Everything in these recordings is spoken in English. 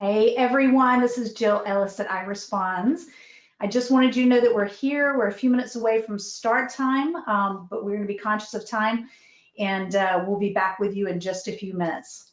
Hey everyone, this is Jill Ellis at iResponds. I just wanted you to know that we're here. We're a few minutes away from start time, but we're going to be conscious of time, and we'll be back with you in just a few minutes.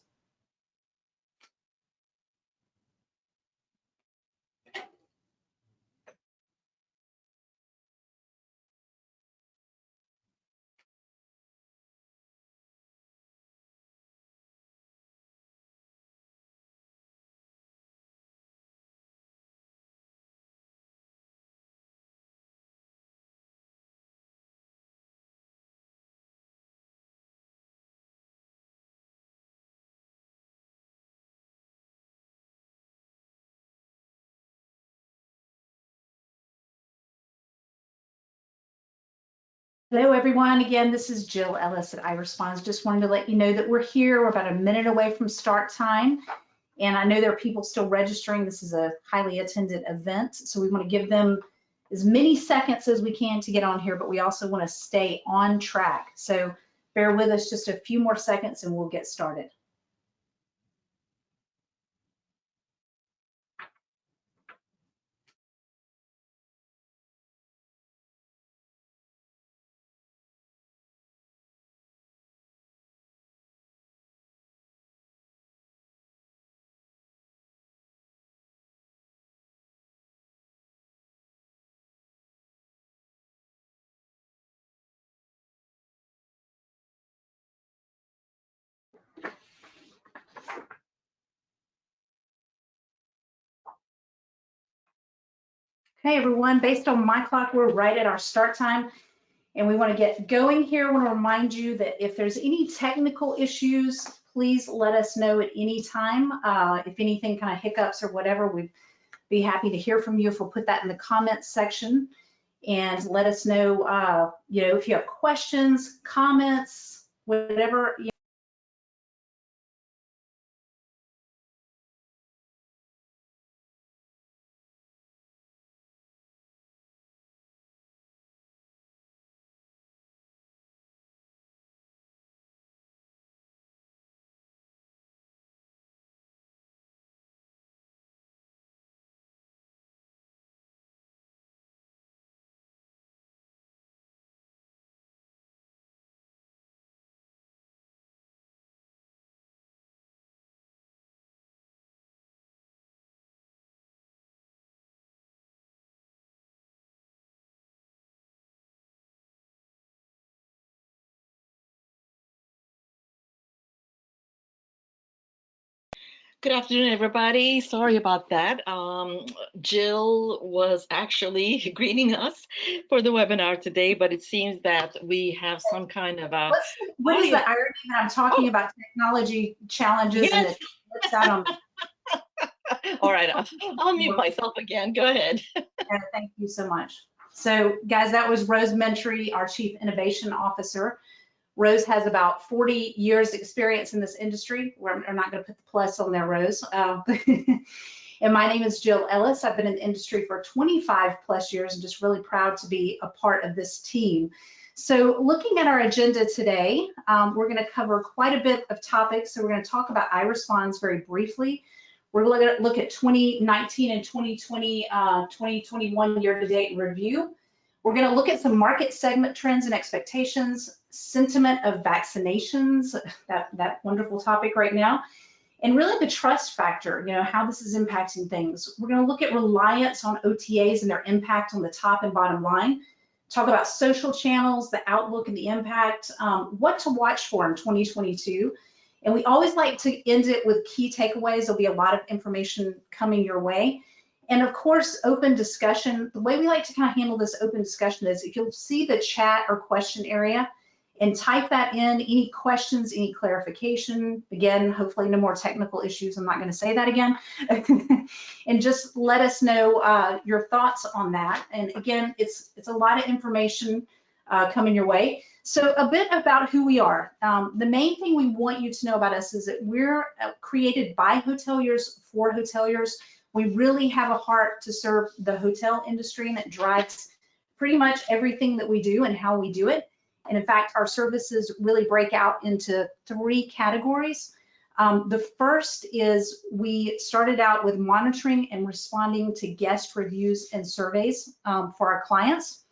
Hello everyone, again, this is Jill Ellis at iResponds. Just wanted to let you know that we're here. We're about a minute away from start time, and I know there are people still registering. This is a highly attended event, so we want to give them as many seconds as we can to get on here, but we also want to stay on track. So bear with us just a few more seconds and we'll get started. Okay, everyone, based on my clock, we're right at our start time, and we want to get going here. I want to remind you that if there's any technical issues, please let us know at any time. If anything kind of hiccups or whatever, we'd be happy to hear from you if we'll put that in the comments section, and let us know, if you have questions, comments, whatever. Good afternoon, everybody. Sorry about that. Jill was actually greeting us for the webinar today, but it seems that we have some kind of a... What is the irony that I'm talking about technology challenges? Yes. And it out on... All right, I'll mute myself again. Go ahead. Yeah, thank you so much. So guys, that was Rose Mentrie, our Chief Innovation Officer. Rose has about 40 years experience in this industry. I'm not going to put the plus on there, Rose. And my name is Jill Ellis. I've been in the industry for 25 plus years and just really proud to be a part of this team. So looking at our agenda today, we're going to cover quite a bit of topics. So we're going to talk about iResponds very briefly. We're going to look at 2019 and 2020, 2021 year-to-date review. We're going to look at some market segment trends and expectations, sentiment of vaccinations, that wonderful topic right now, and really the trust factor, how this is impacting things. We're going to look at reliance on OTAs and their impact on the top and bottom line, talk about social channels, the outlook and the impact, what to watch for in 2022. And we always like to end it with key takeaways. There'll be a lot of information coming your way. And of course, open discussion. The way we like to kind of handle this open discussion is if you'll see the chat or question area and type that in, any questions, any clarification. Again, hopefully no more technical issues. I'm not going to say that again. And just let us know your thoughts on that. And again, it's a lot of information coming your way. So a bit about who we are. The main thing we want you to know about us is that we're created by hoteliers for hoteliers. We really have a heart to serve the hotel industry, and it drives pretty much everything that we do and how we do it. And in fact, our services really break out into 3 categories. The first is we started out with monitoring and responding to guest reviews and surveys for our clients.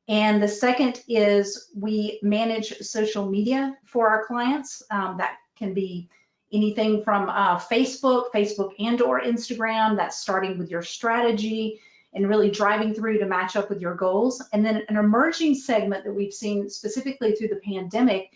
And the second is we manage social media for our clients. That can be anything from Facebook and or Instagram. That's starting with your strategy and really driving through to match up with your goals. And then an emerging segment that we've seen specifically through the pandemic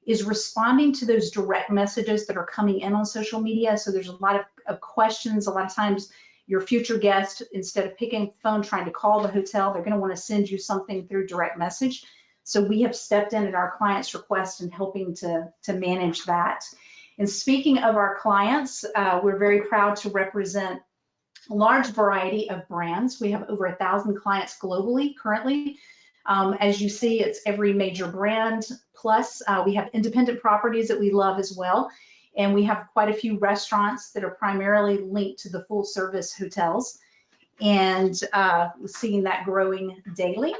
is responding to those direct messages that are coming in on social media. So there's a lot of questions. A lot of times your future guest, instead of picking the phone trying to call the hotel, they're going to want to send you something through direct message. So we have stepped in at our clients' request and helping to manage that. And speaking of our clients, we're very proud to represent a large variety of brands. We have over 1,000 clients globally currently. As you see, it's every major brand, plus we have independent properties that we love as well. And we have quite a few restaurants that are primarily linked to the full service hotels. And seeing that growing daily.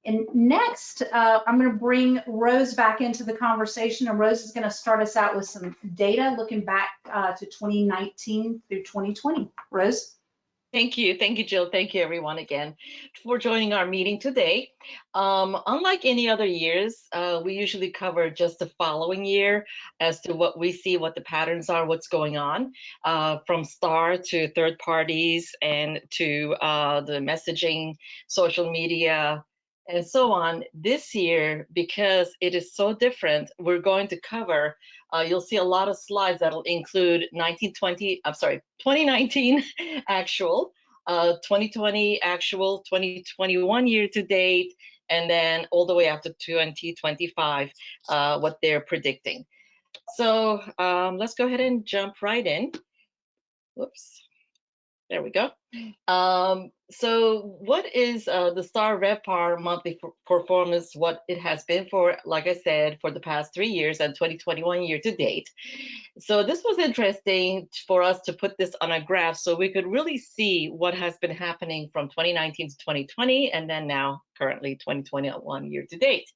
And next, I'm going to bring Rose back into the conversation, and Rose is going to start us out with some data looking back to 2019 through 2020. Rose? Thank you, Jill. Thank you, everyone, again, for joining our meeting today. Unlike any other years, we usually cover just the following year as to what we see, what the patterns are, what's going on, from STAR to third parties and to the messaging, social media, and so on. This year, because it is so different, we're going to cover, you'll see a lot of slides that'll include 2019 actual, 2020 actual, 2021 year to date, and then all the way up to 2025, what they're predicting. So let's go ahead and jump right in. Whoops. There we go. So what is the STAR REVPAR monthly performance, what it has been for, like I said, for the past 3 years and 2021 year to date. So this was interesting for us to put this on a graph so we could really see what has been happening from 2019 to 2020 and then now currently 2021 year to date.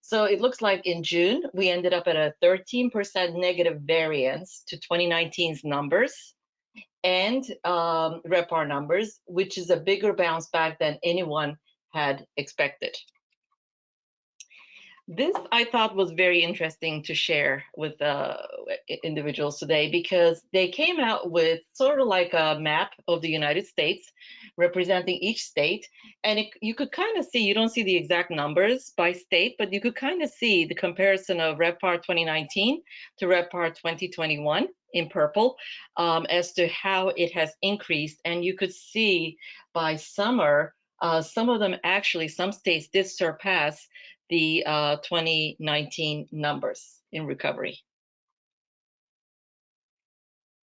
So it looks like in June, we ended up at a 13% negative variance to 2019's numbers and REVPAR numbers, which is a bigger bounce back than anyone had expected. This I thought was very interesting to share with individuals today because they came out with sort of like a map of the United States representing each state. And you could kind of see, you don't see the exact numbers by state, but you could kind of see the comparison of REVPAR 2019 to REVPAR 2021 in purple as to how it has increased. And you could see by summer, some of them actually, some states did surpass the 2019 numbers in recovery.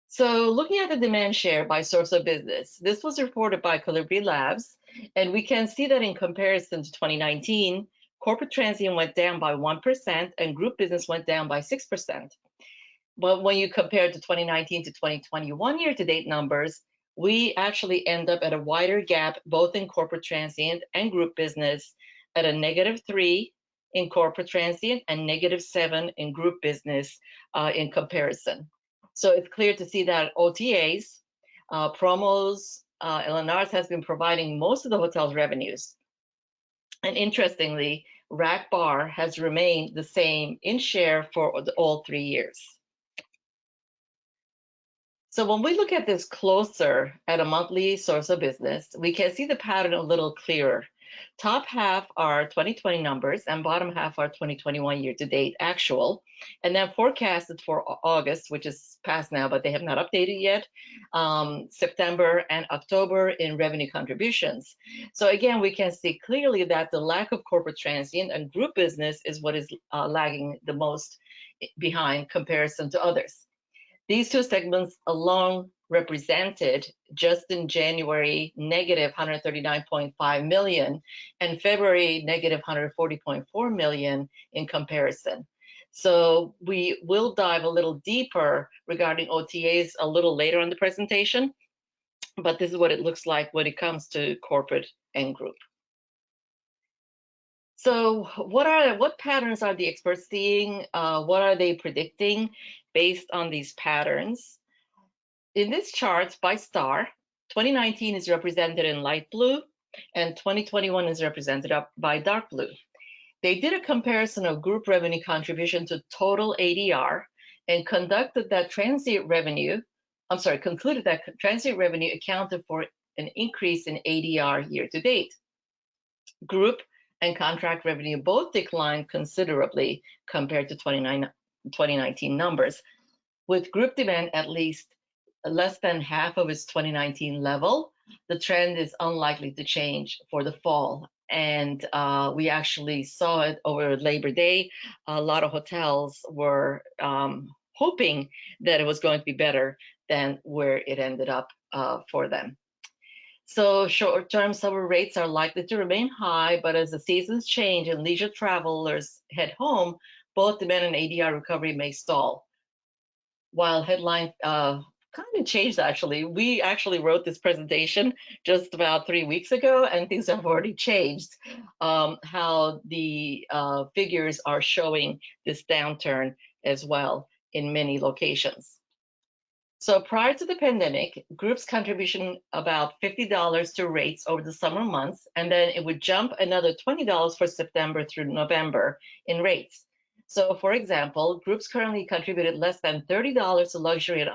So looking at the demand share by source of business, this was reported by Colibri Labs, and we can see that in comparison to 2019, corporate transient went down by 1% and group business went down by 6%. But when you compare to 2019 to 2021 year-to-date numbers, we actually end up at a wider gap, both in corporate transient and group business, at a -3 in corporate transient and -7 in group business in comparison. So it's clear to see that OTAs, promos, LNRs has been providing most of the hotel's revenues. And interestingly, REVPAR has remained the same in share for all 3 years. So when we look at this closer at a monthly source of business, we can see the pattern a little clearer. Top half are 2020 numbers and bottom half are 2021 year-to-date actual, and then forecasted for August, which is past now, but they have not updated yet, September and October in revenue contributions. So again, we can see clearly that the lack of corporate transient and group business is what is lagging the most behind comparison to others. These two segments alone represented just in January -139.5 million and February -140.4 million in comparison. So we will dive a little deeper regarding OTAs a little later on the presentation, but this is what it looks like when it comes to corporate and group. So what patterns are the experts seeing? What are they predicting based on these patterns? In this chart by star, 2019 is represented in light blue and 2021 is represented by dark blue. They did a comparison of group revenue contribution to total ADR and concluded that transient revenue accounted for an increase in ADR year to date. Group and contract revenue both declined considerably compared to 2019 numbers, with group demand at least less than half of its 2019 level. The trend is unlikely to change for the fall. And we actually saw it over Labor Day. A lot of hotels were hoping that it was going to be better than where it ended up for them. So short-term summer rates are likely to remain high, but as the seasons change and leisure travelers head home, both demand and ADR recovery may stall. While headline kind of changed, actually. We actually wrote this presentation just about 3 weeks ago, and things have already changed. How the figures are showing this downturn as well in many locations. So prior to the pandemic, groups contribution about $50 to rates over the summer months, and then it would jump another $20 for September through November in rates. So for example, groups currently contributed less than $30 to luxury and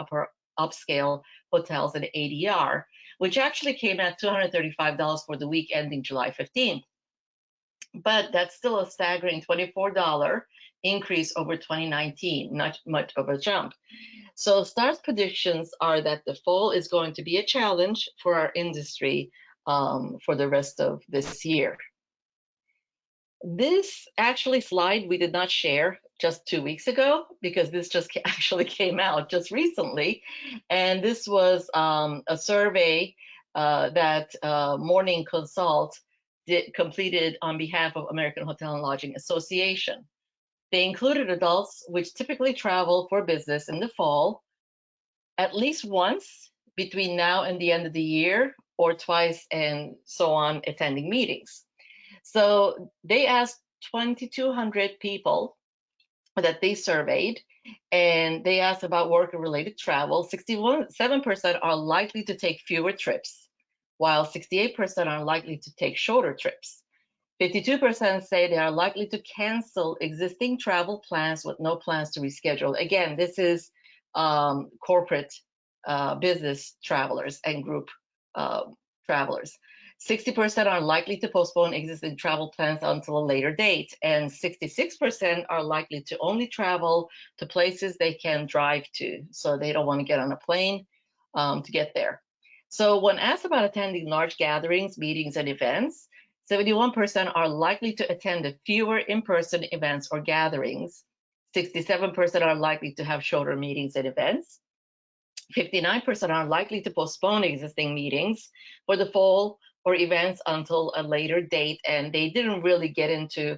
upscale hotels and ADR, which actually came at $235 for the week ending July 15th. But that's still a staggering $24 increase over 2019, not much of a jump. So STAR's predictions are that the fall is going to be a challenge for our industry for the rest of this year. This actually slide we did not share just 2 weeks ago because this just actually came out just recently. And this was a survey that Morning Consult completed on behalf of American Hotel and Lodging Association. They included adults which typically travel for business in the fall at least once between now and the end of the year, or twice and so on, attending meetings. So they asked 2,200 people that they surveyed, and they asked about work-related travel. 67% are likely to take fewer trips, while 68% are likely to take shorter trips. 52% say they are likely to cancel existing travel plans with no plans to reschedule. Again, this is corporate business travelers and group travelers. 60% are likely to postpone existing travel plans until a later date, and 66% are likely to only travel to places they can drive to, so they don't want to get on a plane to get there. So when asked about attending large gatherings, meetings, and events, 71% are likely to attend fewer in-person events or gatherings. 67% are likely to have shorter meetings and events. 59% are likely to postpone existing meetings for the fall or events until a later date, and they didn't really get into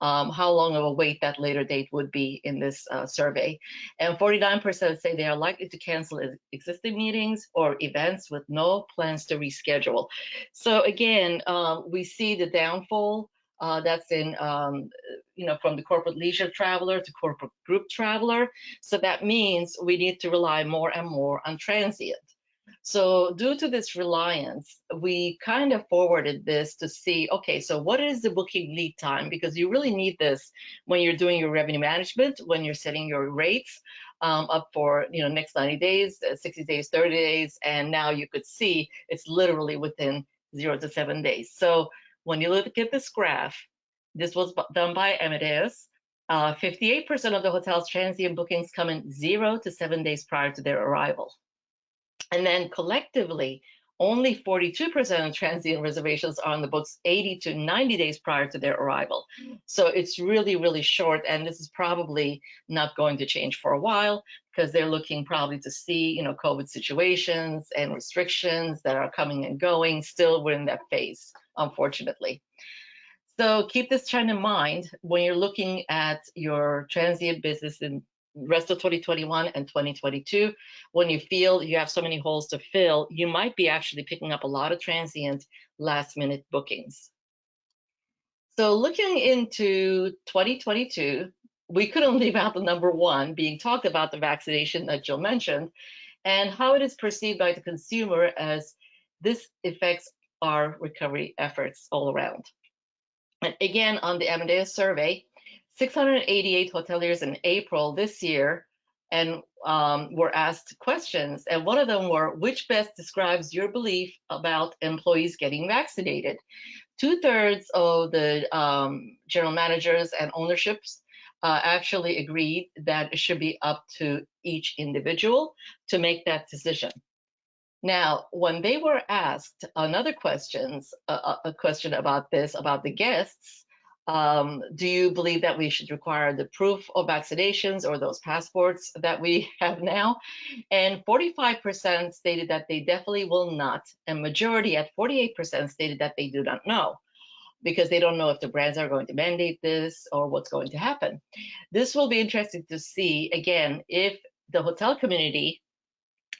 how long of a wait that later date would be in this survey. And 49% say they are likely to cancel existing meetings or events with no plans to reschedule. So again, we see the downfall that's in, from the corporate leisure traveler to corporate group traveler. So that means we need to rely more and more on transient. So due to this reliance, we kind of forwarded this to see, okay, so what is the booking lead time? Because you really need this when you're doing your revenue management, when you're setting your rates up for next 90 days, 60 days, 30 days, and now you could see it's literally within 0 to 7 days. So when you look at this graph, this was done by Amadeus. 58% of the hotel's transient bookings come in 0 to 7 days prior to their arrival. And then collectively, only 42% of transient reservations are on the books 80 to 90 days prior to their arrival. So it's really, really short, and this is probably not going to change for a while because they're looking probably to see, COVID situations and restrictions that are coming and going. Still, we're in that phase, unfortunately. So keep this trend in mind when you're looking at your transient business in rest of 2021 and 2022. When you feel you have so many holes to fill, you might be actually picking up a lot of transient last minute bookings. So looking into 2022, we couldn't leave out the number one being talked about, the vaccination that Jill mentioned, and how it is perceived by the consumer as this affects our recovery efforts all around. And again, on the Amadeus survey, 688 hoteliers in April this year and were asked questions, and one of them were, which best describes your belief about employees getting vaccinated? 2/3 of the general managers and ownerships actually agreed that it should be up to each individual to make that decision. Now, when they were asked another questions, a question about this, about the guests, do you believe that we should require the proof of vaccinations or those passports that we have now? And 45% stated that they definitely will not, and majority at 48% stated that they do not know, because they don't know if the brands are going to mandate this or what's going to happen. This will be interesting to see, again, if the hotel community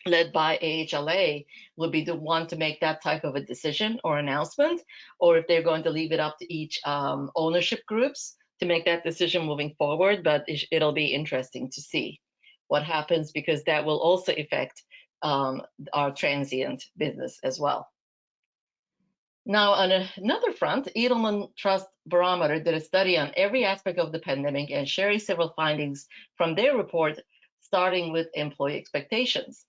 led by AH&LA would be the one to make that type of a decision or announcement, or if they're going to leave it up to each ownership groups to make that decision moving forward. But it'll be interesting to see what happens, because that will also affect our transient business as well. Now, on another front, Edelman Trust Barometer did a study on every aspect of the pandemic and sharing several findings from their report, starting with employee expectations.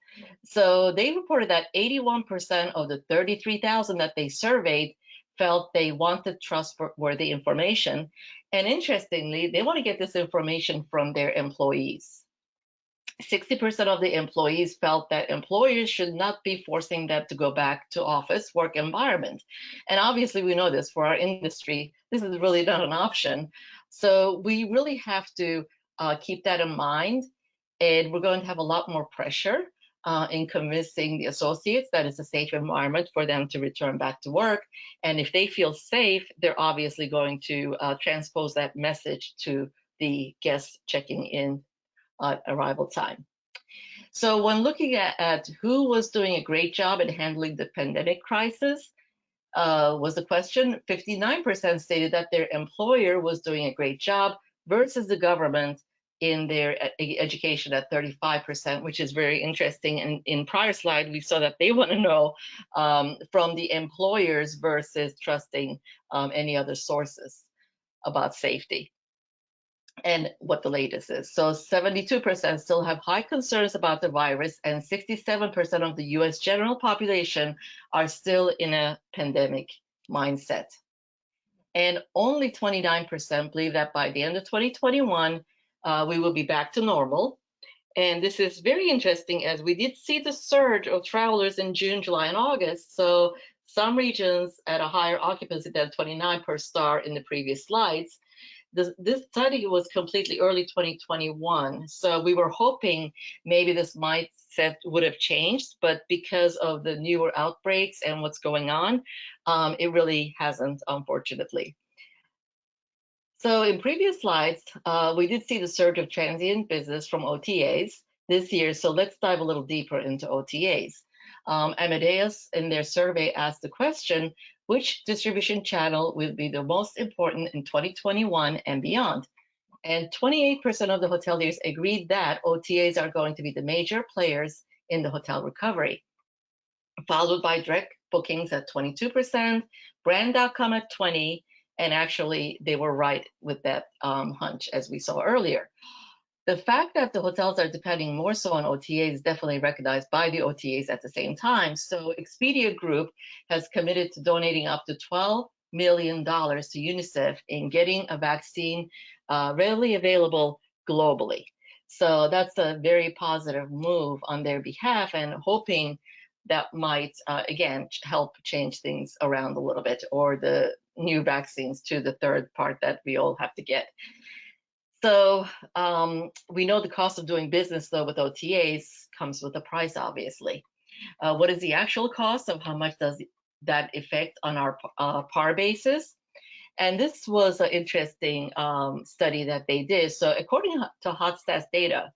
So they reported that 81% of the 33,000 that they surveyed felt they wanted trustworthy information. And interestingly, they want to get this information from their employees. 60% of the employees felt that employers should not be forcing them to go back to office work environment. And obviously we know this for our industry, this is really not an option. So we really have to keep that in mind. And we're going to have a lot more pressure in convincing the associates that it's a safe environment for them to return back to work. And if they feel safe, they're obviously going to transpose that message to the guests checking in at arrival time. So when looking at who was doing a great job in handling the pandemic crisis, was the question, 59% stated that their employer was doing a great job versus the government in their education at 35%, which is very interesting. And in prior slide, we saw that they want to know from the employers versus trusting any other sources about safety and what the latest is. So 72% still have high concerns about the virus, and 67% of the US general population are still in a pandemic mindset. And only 29% believe that by the end of 2021, we will be back to normal. And this is very interesting, as we did see the surge of travelers in June, July, and August. So some regions at a higher occupancy than 29 per star in the previous slides. This study was completely early 2021, so we were hoping maybe this mindset would have changed, but because of the newer outbreaks and what's going on, it really hasn't, unfortunately. So in previous slides, we did see the surge of transient business from OTAs this year, so let's dive a little deeper into OTAs. Amadeus, in their survey, asked the question, which distribution channel will be the most important in 2021 and beyond? And 28% of the hoteliers agreed that OTAs are going to be the major players in the hotel recovery, followed by direct bookings at 22%, brand.com at 20%, and actually they were right with that hunch, as we saw earlier. The fact that the hotels are depending more so on OTAs is definitely recognized by the OTAs at the same time. So Expedia Group has committed to donating up to $12 million to UNICEF in getting a vaccine readily available globally. So that's a very positive move on their behalf, and hoping that might, again, help change things around a little bit, or the new vaccines to the third part that we all have to get. So we know the cost of doing business, though, with OTAs comes with a price, obviously. What is the actual cost of how much does that affect on our PAR basis? And this was an interesting study that they did. So according to HotStats data,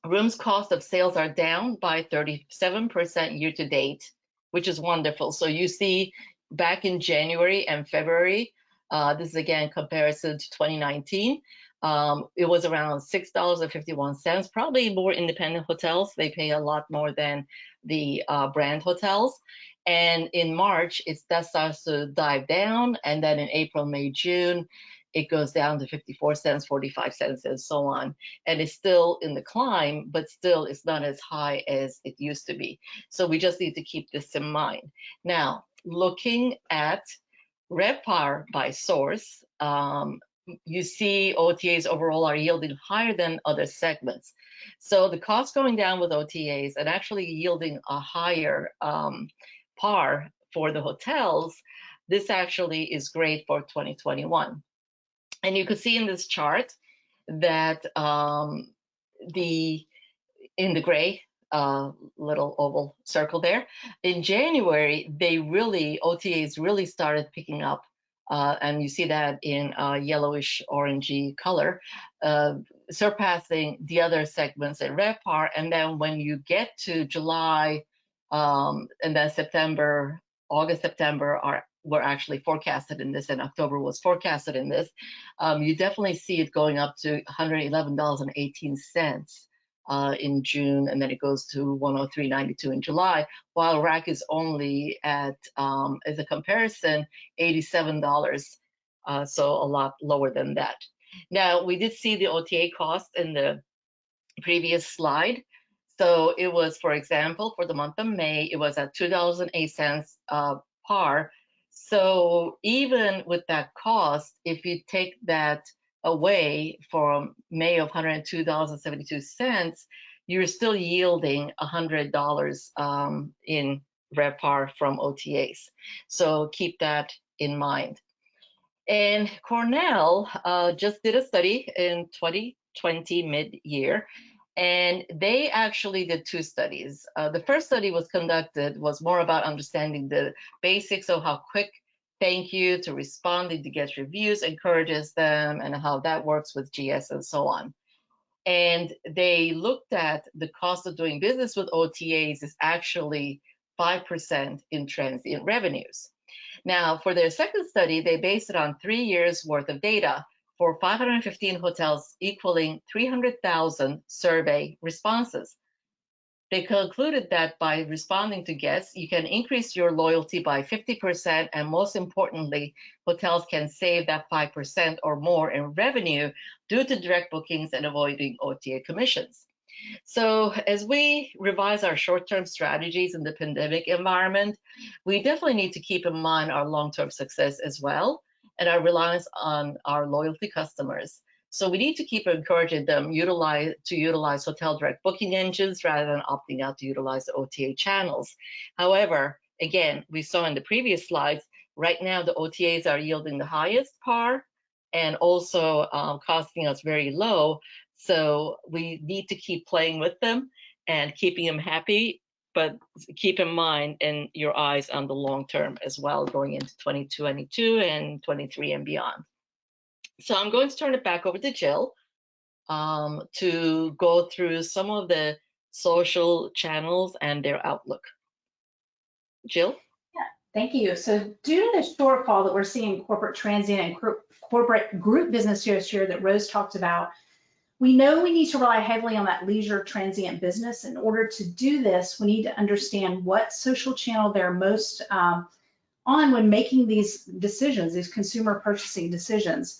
rooms cost of sales are down by 37% year to date, which is wonderful. So you see back in January and February, This is again comparison to 2019. It was around $6.51. Probably more independent hotels, they pay a lot more than the brand hotels. And in March, that starts to dive down, and then in April, May, June, it goes down to 54 cents, 45 cents, and so on. And it's still in the climb, but still it's not as high as it used to be. So we just need to keep this in mind. Now, looking at REVPAR by source, you see OTAs overall are yielding higher than other segments. So the cost going down with OTAs and actually yielding a higher PAR for the hotels, this actually is great for 2021. And you could see in this chart that in the gray little oval circle there, in January, OTAs really started picking up. And you see that in yellowish orangey color, surpassing the other segments at REVPAR. And then when you get to July and then September, August, September were actually forecasted in this, and October was forecasted in this, you definitely see it going up to $111.18 in June, and then it goes to $103.92 in July, while RAC is only at, as a comparison, $87, so a lot lower than that. Now, we did see the OTA cost in the previous slide. So it was, for example, for the month of May, it was at $2.08 PAR. So even with that cost, if you take that away from May of $102.72, you're still yielding $100 in REVPAR from OTAs. So keep that in mind. And Cornell just did a study in 2020 mid-year, and they actually did two studies. The first study was more about understanding the basics of how quick thank you to responding to guest reviews encourages them, and how that works with GS and so on. And they looked at the cost of doing business with OTAs is actually 5% in transient revenues. Now, for their second study, they based it on 3 years worth of data for 515 hotels, equaling 300,000 survey responses. They concluded that by responding to guests, you can increase your loyalty by 50%, and most importantly, hotels can save that 5% or more in revenue due to direct bookings and avoiding OTA commissions. So as we revise our short-term strategies in the pandemic environment, we definitely need to keep in mind our long-term success as well, and our reliance on our loyalty customers. So we need to keep encouraging them to utilize hotel direct booking engines rather than opting out to utilize the OTA channels. However, again, we saw in the previous slides, right now the OTAs are yielding the highest PAR and also costing us very low. So we need to keep playing with them and keeping them happy, but keep in mind and your eyes on the long term as well, going into 2022 and 23 and beyond. So I'm going to turn it back over to Jill to go through some of the social channels and their outlook. Jill? Yeah, thank you. So due to the shortfall that we're seeing in corporate transient and corporate group business this year that Rose talked about, we know we need to rely heavily on that leisure transient business. In order to do this, we need to understand what social channel they're most on when making these decisions, these consumer purchasing decisions.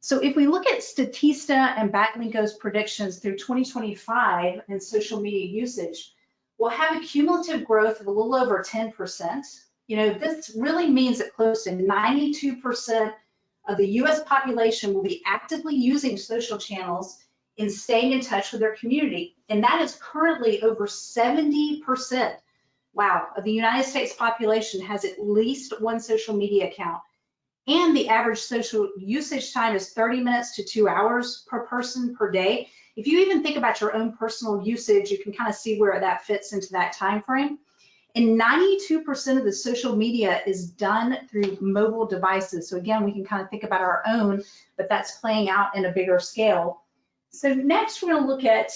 So if we look at Statista and Backlinko's predictions through 2025 in social media usage, we'll have a cumulative growth of a little over 10%. You know, this really means that close to 92% of the US population will be actively using social channels in staying in touch with their community. And that is currently over 70%, wow, of the United States population has at least one social media account. And the average social usage time is 30 minutes to 2 hours per person per day. If you even think about your own personal usage, you can kind of see where that fits into that time frame. And 92% of the social media is done through mobile devices. So again, we can kind of think about our own, but that's playing out in a bigger scale. So next, we're going to look at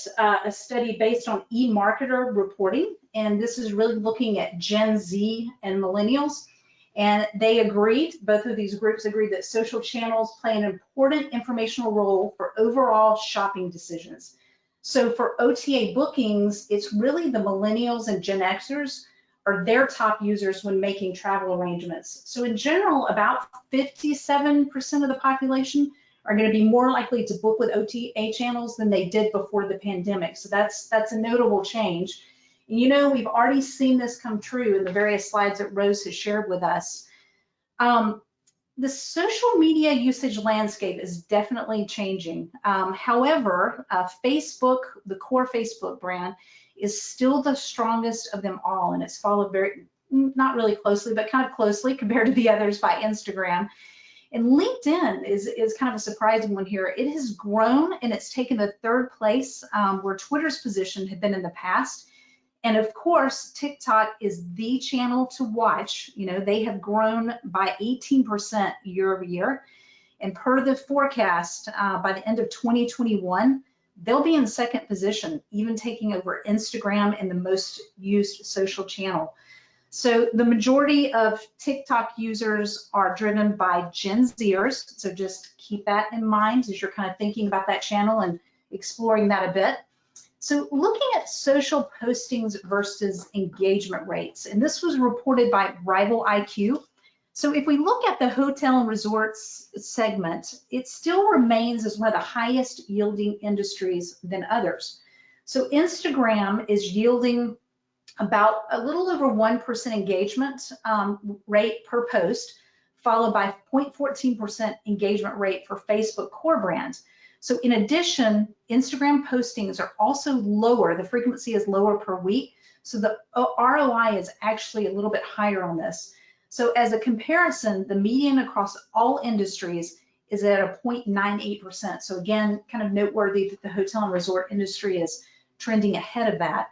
a study based on eMarketer reporting, and this is really looking at Gen Z and millennials. And they agreed, both of these groups agreed, that social channels play an important informational role for overall shopping decisions. So for OTA bookings, it's really the millennials and Gen Xers are their top users when making travel arrangements. So in general, about 57% of the population are going to be more likely to book with OTA channels than they did before the pandemic. So that's a notable change. And you know, we've already seen this come true in the various slides that Rose has shared with us. The social media usage landscape is definitely changing. However, Facebook, the core Facebook brand, is still the strongest of them all, and it's followed very, not really closely, but kind of closely compared to the others by Instagram. And LinkedIn is kind of a surprising one here. It has grown and it's taken the third place where Twitter's position had been in the past. And of course, TikTok is the channel to watch. You know, they have grown by 18% year over year. And per the forecast, by the end of 2021, they'll be in second position, even taking over Instagram and the most used social channel. So the majority of TikTok users are driven by Gen Zers. So just keep that in mind as you're kind of thinking about that channel and exploring that a bit. So looking at social postings versus engagement rates, and this was reported by Rival IQ. So if we look at the hotel and resorts segment, it still remains as one of the highest yielding industries than others. So Instagram is yielding about a little over 1% engagement rate per post, followed by 0.14% engagement rate for Facebook core brands. So in addition, Instagram postings are also lower. The frequency is lower per week. So the ROI is actually a little bit higher on this. So as a comparison, the median across all industries is at a 0.98%. So again, kind of noteworthy that the hotel and resort industry is trending ahead of that.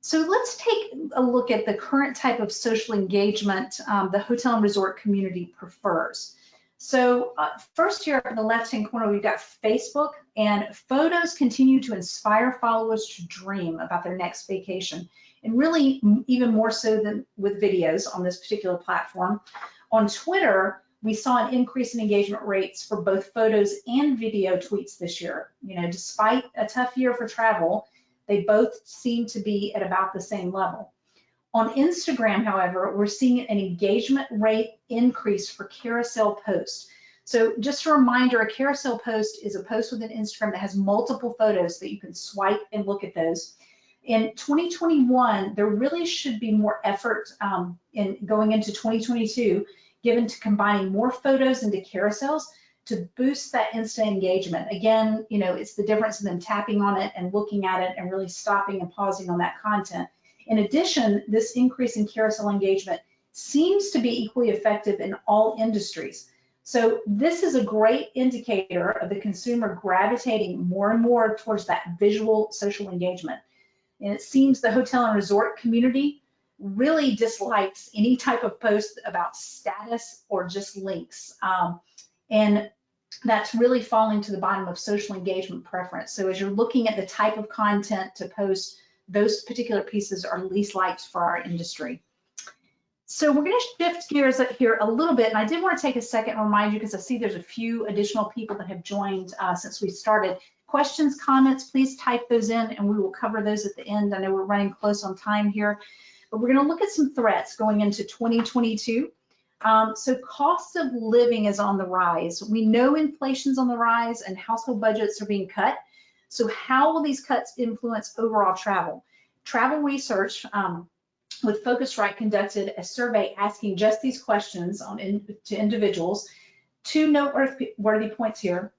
So let's take a look at the current type of social engagement the hotel and resort community prefers. So first here in the left-hand corner, we've got Facebook, and photos continue to inspire followers to dream about their next vacation, and really even more so than with videos on this particular platform. On Twitter, we saw an increase in engagement rates for both photos and video tweets this year. You know, despite a tough year for travel, they both seem to be at about the same level. On Instagram, however, we're seeing an engagement rate increase for carousel posts. So just a reminder, a carousel post is a post within Instagram that has multiple photos that you can swipe and look at those. In 2021, there really should be more effort in going into 2022 given to combining more photos into carousels to boost that instant engagement. Again, you know, it's the difference in them tapping on it and looking at it and really stopping and pausing on that content. In addition, this increase in carousel engagement seems to be equally effective in all industries. So this is a great indicator of the consumer gravitating more and more towards that visual social engagement. And it seems the hotel and resort community really dislikes any type of post about status or just links. And that's really falling to the bottom of social engagement preference. So as you're looking at the type of content to post, those particular pieces are least liked for our industry. So we're going to shift gears up here a little bit, and I did want to take a second and remind you, because I see there's a few additional people that have joined since we started. Questions, comments, please type those in and we will cover those at the end. I know we're running close on time here, but we're going to look at some threats going into 2022. So cost of living is on the rise. We know inflation's on the rise and household budgets are being cut. So how will these cuts influence overall travel? Travel research with Focusrite conducted a survey asking just these questions to individuals. Two noteworthy points here.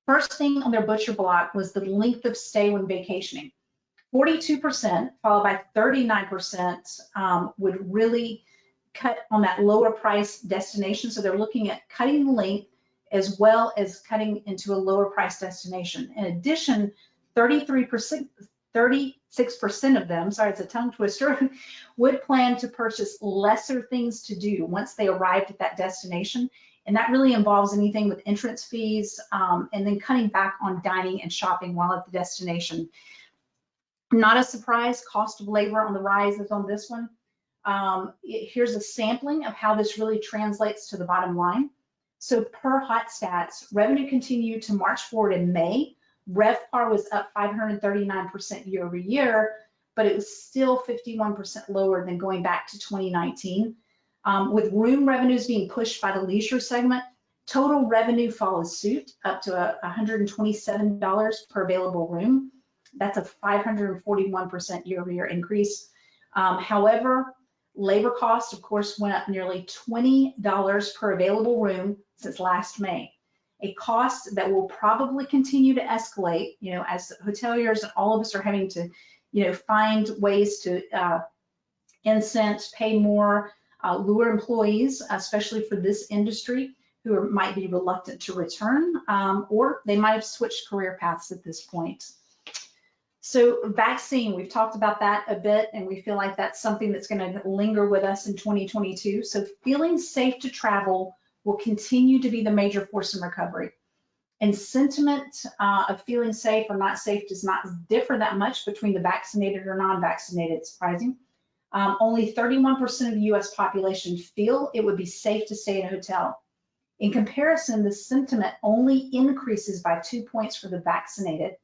First thing on their butcher block was the length of stay when vacationing. 42%, followed by 39%, would really cut on that lower price destination. So they're looking at cutting the length as well as cutting into a lower price destination. In addition, 36% of them, sorry, it's a tongue twister, would plan to purchase lesser things to do once they arrived at that destination. And that really involves anything with entrance fees and then cutting back on dining and shopping while at the destination. Not a surprise, cost of labor on the rise is on this one. Here's a sampling of how this really translates to the bottom line. So per hot stats, revenue continued to march forward in May. REVPAR was up 539% year over year, but it was still 51% lower than going back to 2019. With room revenues being pushed by the leisure segment, total revenue follows suit up to $127 per available room. That's a 541% year over year increase. However, labor costs, of course, went up nearly $20 per available room since last May, a cost that will probably continue to escalate, as hoteliers and all of us are having to, find ways to incent, pay more, lure employees, especially for this industry, who might be reluctant to return, or they might have switched career paths at this point. So vaccine, we've talked about that a bit, and we feel like that's something that's going to linger with us in 2022. So feeling safe to travel will continue to be the major force in recovery. And sentiment of feeling safe or not safe does not differ that much between the vaccinated or non-vaccinated, surprising. Only 31% of the US population feel it would be safe to stay in a hotel. In comparison, the sentiment only increases by 2 points for the vaccinated.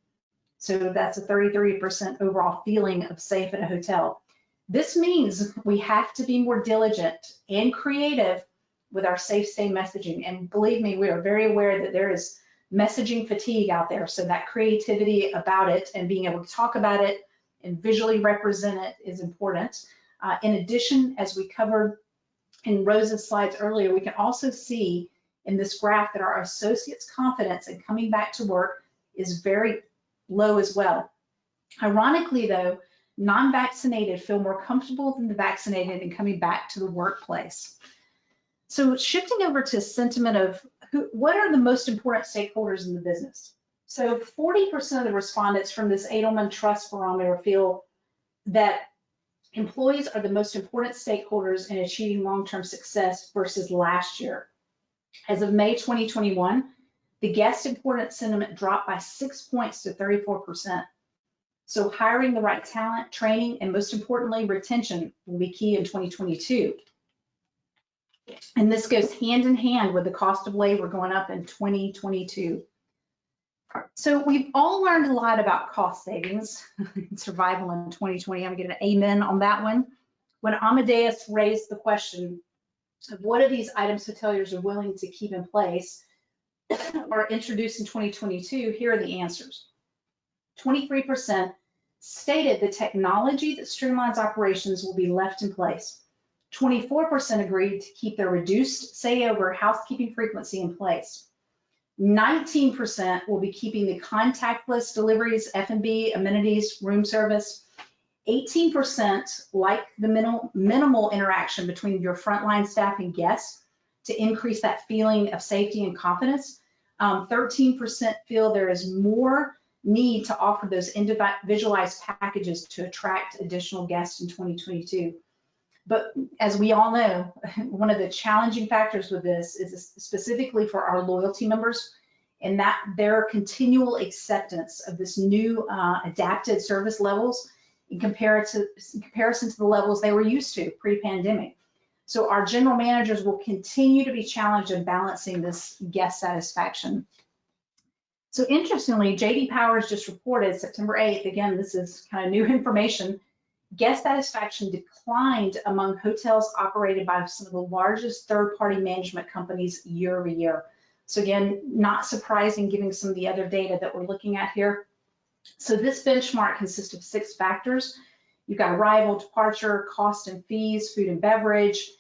So that's a 33% overall feeling of safe at a hotel. This means we have to be more diligent and creative with our safe stay messaging. And believe me, we are very aware that there is messaging fatigue out there. So that creativity about it and being able to talk about it and visually represent it is important. In addition, as we covered in Rose's slides earlier, we can also see in this graph that our associates' confidence in coming back to work is very low as well. Ironically, though, non-vaccinated feel more comfortable than the vaccinated in coming back to the workplace. So shifting over to sentiment of what are the most important stakeholders in the business? So 40% of the respondents from this Edelman Trust Barometer feel that employees are the most important stakeholders in achieving long-term success versus last year. As of May 2021, the guest importance sentiment dropped by 6 points to 34%. So hiring the right talent, training, and most importantly, retention will be key in 2022. And this goes hand in hand with the cost of labor going up in 2022. So we've all learned a lot about cost savings and survival in 2020. I'm gonna get an amen on that one. When Amadeus raised the question of what are these items hoteliers are willing to keep in place or introduce in 2022, here are the answers. 23% stated the technology that streamlines operations will be left in place. 24% agreed to keep their reduced say-over housekeeping frequency in place. 19% will be keeping the contactless deliveries, F&B, amenities, room service. 18% like the minimal interaction between your frontline staff and guests to increase that feeling of safety and confidence. 13% feel there is more need to offer those individualized packages to attract additional guests in 2022. But as we all know, one of the challenging factors with this is specifically for our loyalty members, and that their continual acceptance of this new adapted service levels in comparison to the levels they were used to pre-pandemic. So our general managers will continue to be challenged in balancing this guest satisfaction. So interestingly, J.D. Powers just reported September 8th, again, this is kind of new information, guest satisfaction declined among hotels operated by some of the largest third-party management companies year over year. So again, not surprising given some of the other data that we're looking at here. So this benchmark consists of 6 factors. You've got arrival, departure, cost and fees, food and beverage,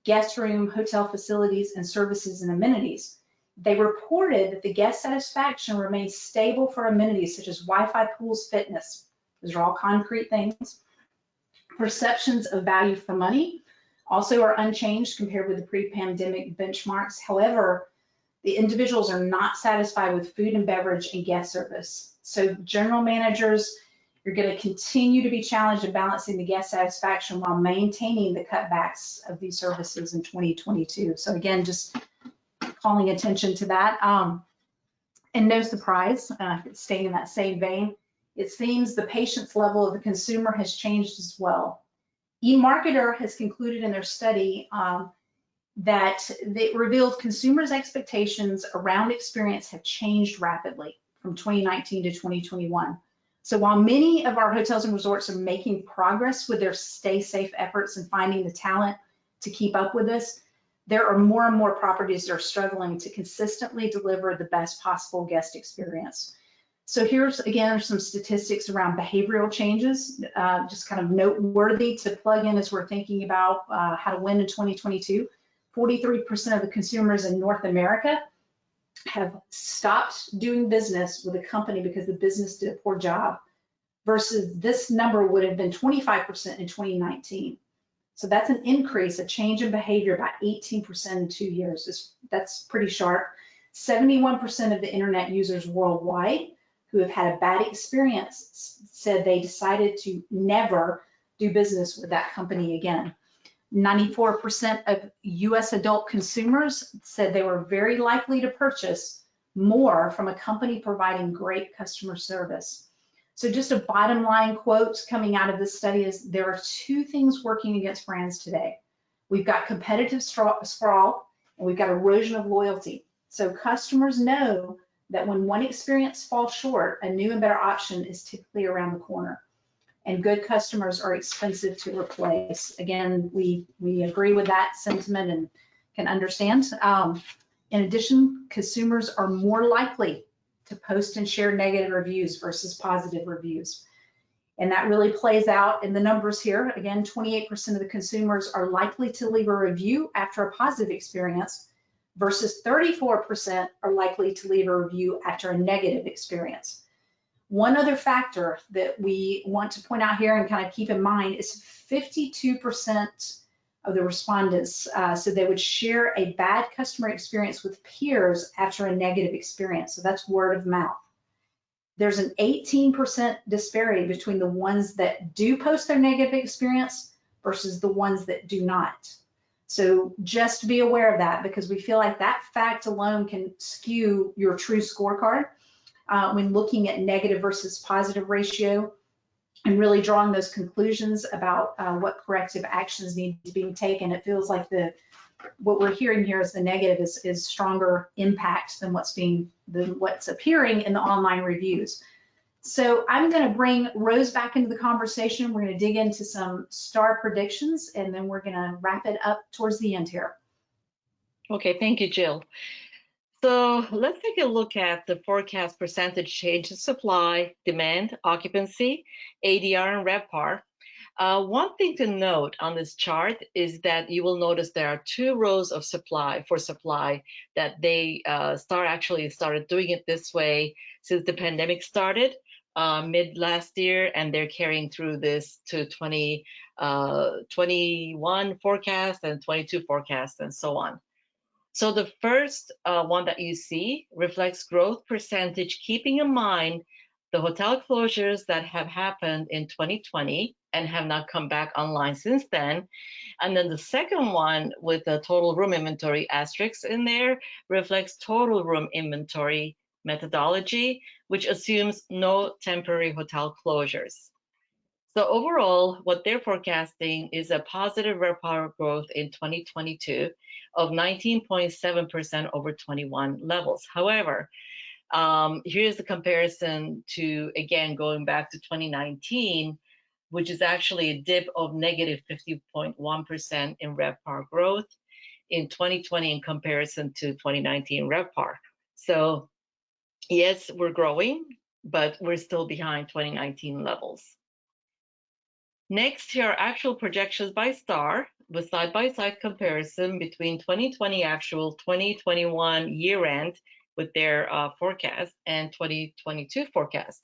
guest room, hotel facilities, and services and amenities. They reported that the guest satisfaction remains stable for amenities such as Wi-Fi, pools, fitness. Those are all concrete things. Perceptions of value for money also are unchanged compared with the pre-pandemic benchmarks. However, the individuals are not satisfied with food and beverage and guest service. So general managers, you're going to continue to be challenged in balancing the guest satisfaction while maintaining the cutbacks of these services in 2022. So again, just calling attention to that. And no surprise, staying in that same vein, it seems the patience level of the consumer has changed as well. eMarketer has concluded in their study that it revealed consumers' expectations around experience have changed rapidly from 2019 to 2021. So while many of our hotels and resorts are making progress with their stay safe efforts and finding the talent to keep up with this, there are more and more properties that are struggling to consistently deliver the best possible guest experience. So here's, again, some statistics around behavioral changes, just kind of noteworthy to plug in as we're thinking about how to win in 2022. 43% of the consumers in North America have stopped doing business with a company because the business did a poor job, versus this number would have been 25% in 2019. So that's an increase, a change in behavior by 18% in 2 years. That's pretty sharp. 71% of the internet users worldwide who have had a bad experience said they decided to never do business with that company again. 94% of US adult consumers said they were very likely to purchase more from a company providing great customer service. So just a bottom line quote coming out of this study is there are two things working against brands today. We've got competitive sprawl and we've got erosion of loyalty. So customers know that when one experience falls short, a new and better option is typically around the corner. And good customers are expensive to replace. Again, we agree with that sentiment and can understand. In addition, consumers are more likely to post and share negative reviews versus positive reviews. And that really plays out in the numbers here. Again, 28% of the consumers are likely to leave a review after a positive experience versus 34% are likely to leave a review after a negative experience. One other factor that we want to point out here and kind of keep in mind is 52% of the respondents said they would share a bad customer experience with peers after a negative experience. So that's word of mouth. There's an 18% disparity between the ones that do post their negative experience versus the ones that do not. So just be aware of that, because we feel like that fact alone can skew your true scorecard when looking at negative versus positive ratio and really drawing those conclusions about what corrective actions need to be taken. It feels like what we're hearing here is the negative is stronger impact than what's appearing in the online reviews. So I'm going to bring Rose back into the conversation. We're going to dig into some STAR predictions, and then we're going to wrap it up towards the end here. Okay, thank you, Jill. So let's take a look at the forecast percentage change in supply, demand, occupancy, ADR, and REVPAR. One thing to note on this chart is that you will notice there are two rows of supply that they actually started doing it this way since the pandemic started mid last year, and they're carrying through this to 2021 forecast and 22 forecast and so on. So the first one that you see reflects growth percentage, keeping in mind the hotel closures that have happened in 2020 and have not come back online since then. And then the second one with the total room inventory asterisk in there reflects total room inventory methodology, which assumes no temporary hotel closures. So overall, what they're forecasting is a positive REVPAR growth in 2022 of 19.7% over 21 levels. However, here's the comparison to, again, going back to 2019, which is actually a dip of negative 50.1% in REVPAR growth in 2020 in comparison to 2019 REVPAR. So yes, we're growing, but we're still behind 2019 levels. Next, here are actual projections by STAR with side-by-side comparison between 2020 actual, 2021 year-end with their forecast and 2022 forecast.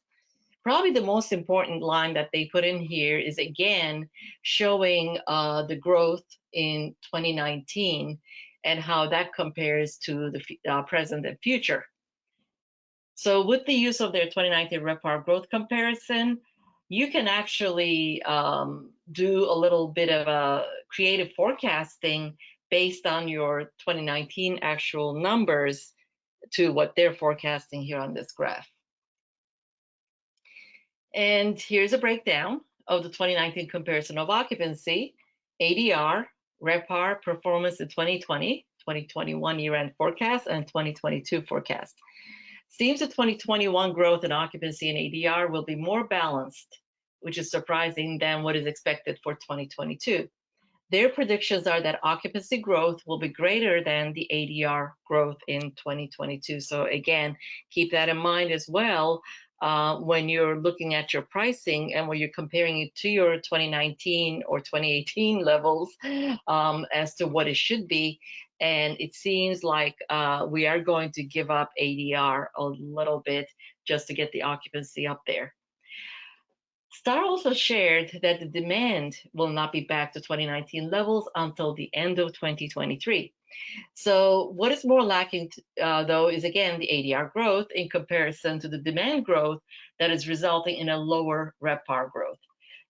Probably the most important line that they put in here is, again, showing the growth in 2019 and how that compares to the present and future. So with the use of their 2019 REVPAR growth comparison, you can actually do a little bit of a creative forecasting based on your 2019 actual numbers to what they're forecasting here on this graph. And here's a breakdown of the 2019 comparison of occupancy, ADR, REVPAR performance in 2020, 2021 year-end forecast, and 2022 forecast. Seems the 2021 growth in occupancy and ADR will be more balanced, which is surprising than what is expected for 2022. Their predictions are that occupancy growth will be greater than the ADR growth in 2022. So again, keep that in mind as well when you're looking at your pricing and when you're comparing it to your 2019 or 2018 levels as to what it should be. And it seems like we are going to give up ADR a little bit just to get the occupancy up there. STR also shared that the demand will not be back to 2019 levels until the end of 2023. So what is more lacking, though, is again the ADR growth in comparison to the demand growth that is resulting in a lower REVPAR growth.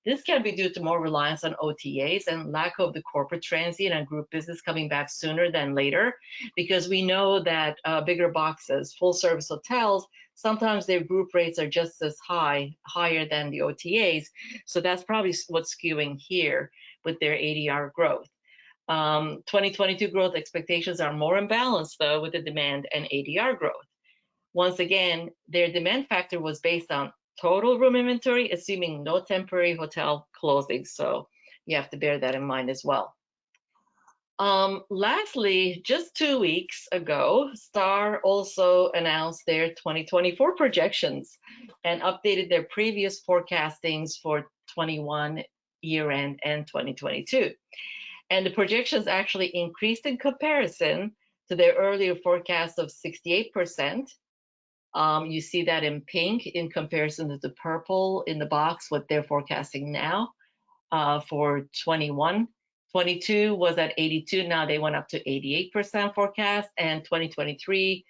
This can be due to more reliance on OTAs and lack of the corporate transient and group business coming back sooner than later, because we know that bigger boxes, full service hotels, sometimes their group rates are just as higher than the OTAs. So that's probably what's skewing here with their ADR growth. 2022 growth expectations are more imbalanced though with the demand and ADR growth. Once again, their demand factor was based on total room inventory, assuming no temporary hotel closings. So you have to bear that in mind as well. Lastly, just 2 weeks ago, STR also announced their 2024 projections and updated their previous forecastings for 21 year-end and 2022. And the projections actually increased in comparison to their earlier forecast of 68%. You see that in pink in comparison to the purple in the box, what they're forecasting now for 21. 22 was at 82, now they went up to 88% forecast, and 2023,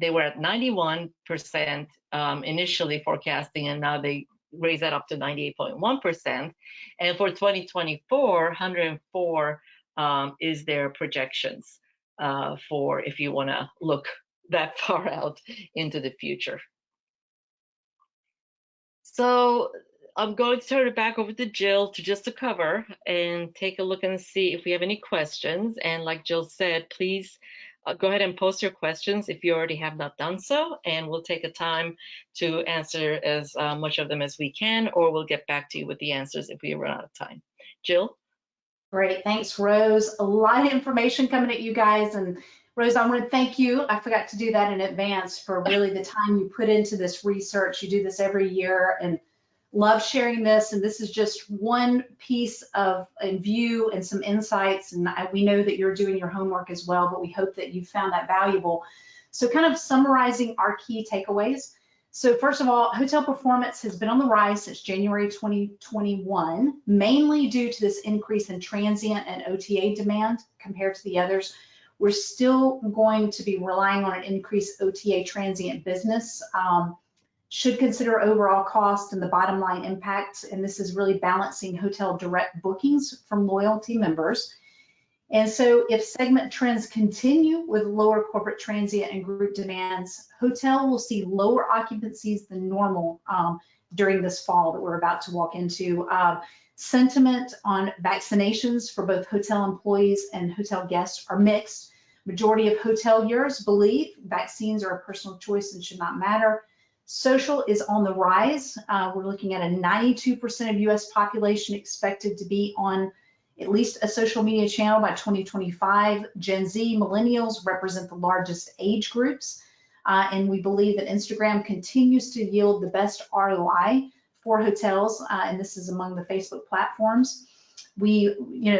they were at 91% initially forecasting, and now they raised that up to 98.1%. And for 2024, 104 is their projections for if you want to look that far out into the future. So I'm going to turn it back over to Jill to cover and take a look and see if we have any questions. And like Jill said, please go ahead and post your questions if you already have not done so, and we'll take a time to answer as much of them as we can, or we'll get back to you with the answers if we run out of time. Jill? Great, thanks, Rose. A lot of information coming at you guys, and Rose, I want to thank you. I forgot to do that in advance for really the time you put into this research. You do this every year and love sharing this. And this is just one piece of a view and some insights. And we know that you're doing your homework as well, but we hope that you found that valuable. So kind of summarizing our key takeaways. So first of all, hotel performance has been on the rise since January 2021, mainly due to this increase in transient and OTA demand compared to the others. We're still going to be relying on an increased OTA transient business. Should consider overall cost and the bottom line impact, and this is really balancing hotel direct bookings from loyalty members. And so if segment trends continue with lower corporate transient and group demands, hotel will see lower occupancies than normal during this fall that we're about to walk into. Sentiment on vaccinations for both hotel employees and hotel guests are mixed. Majority of hoteliers believe vaccines are a personal choice and should not matter. Social is on the rise. We're looking at a 92% of US population expected to be on at least a social media channel by 2025. Gen Z, millennials represent the largest age groups. And we believe that Instagram continues to yield the best ROI for hotels. And this is among the Facebook platforms. We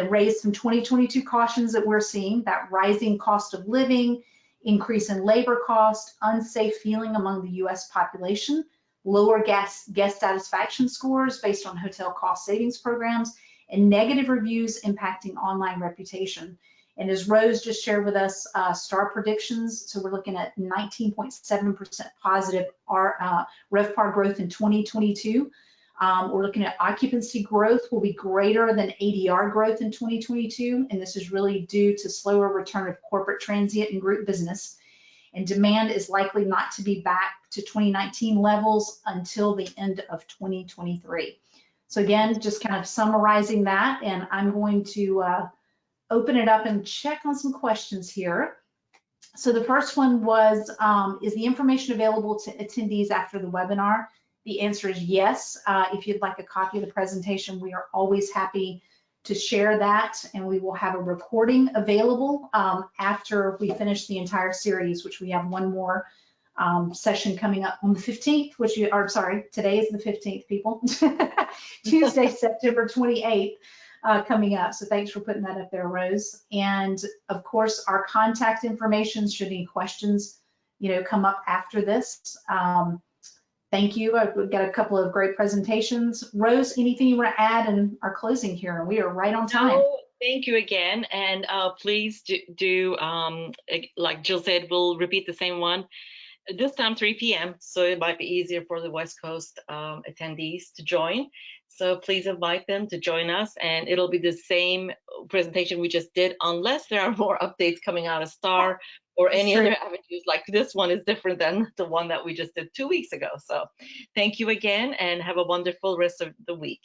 raised some 2022 cautions that we're seeing, that rising cost of living, increase in labor cost, unsafe feeling among the US population, lower guest satisfaction scores based on hotel cost savings programs, and negative reviews impacting online reputation. And as Rose just shared with us, STR predictions, so we're looking at 19.7% positive RevPAR growth in 2022. We're looking at occupancy growth will be greater than ADR growth in 2022, and this is really due to slower return of corporate transient and group business. And demand is likely not to be back to 2019 levels until the end of 2023. So again, just kind of summarizing that, and I'm going to open it up and check on some questions here. So the first one was, is the information available to attendees after the webinar? The answer is yes. If you'd like a copy of the presentation, we are always happy to share that, and we will have a recording available after we finish the entire series, which we have one more session coming up on the 15th, which you are, sorry, today is the 15th, people. Tuesday, September 28th. Coming up. So thanks for putting that up there, Rose. And of course, our contact information, should any questions, come up after this. Thank you. We've got a couple of great presentations. Rose, anything you want to add in our closing here? We are right on time. No, thank you again. And please do like Jill said, we'll repeat the same one. This time 3 p.m. so it might be easier for the West Coast attendees to join. So please invite them to join us, and it'll be the same presentation we just did, unless there are more updates coming out of STAR or any other avenues. Like this one is different than the one that we just did 2 weeks ago. So thank you again, and have a wonderful rest of the week.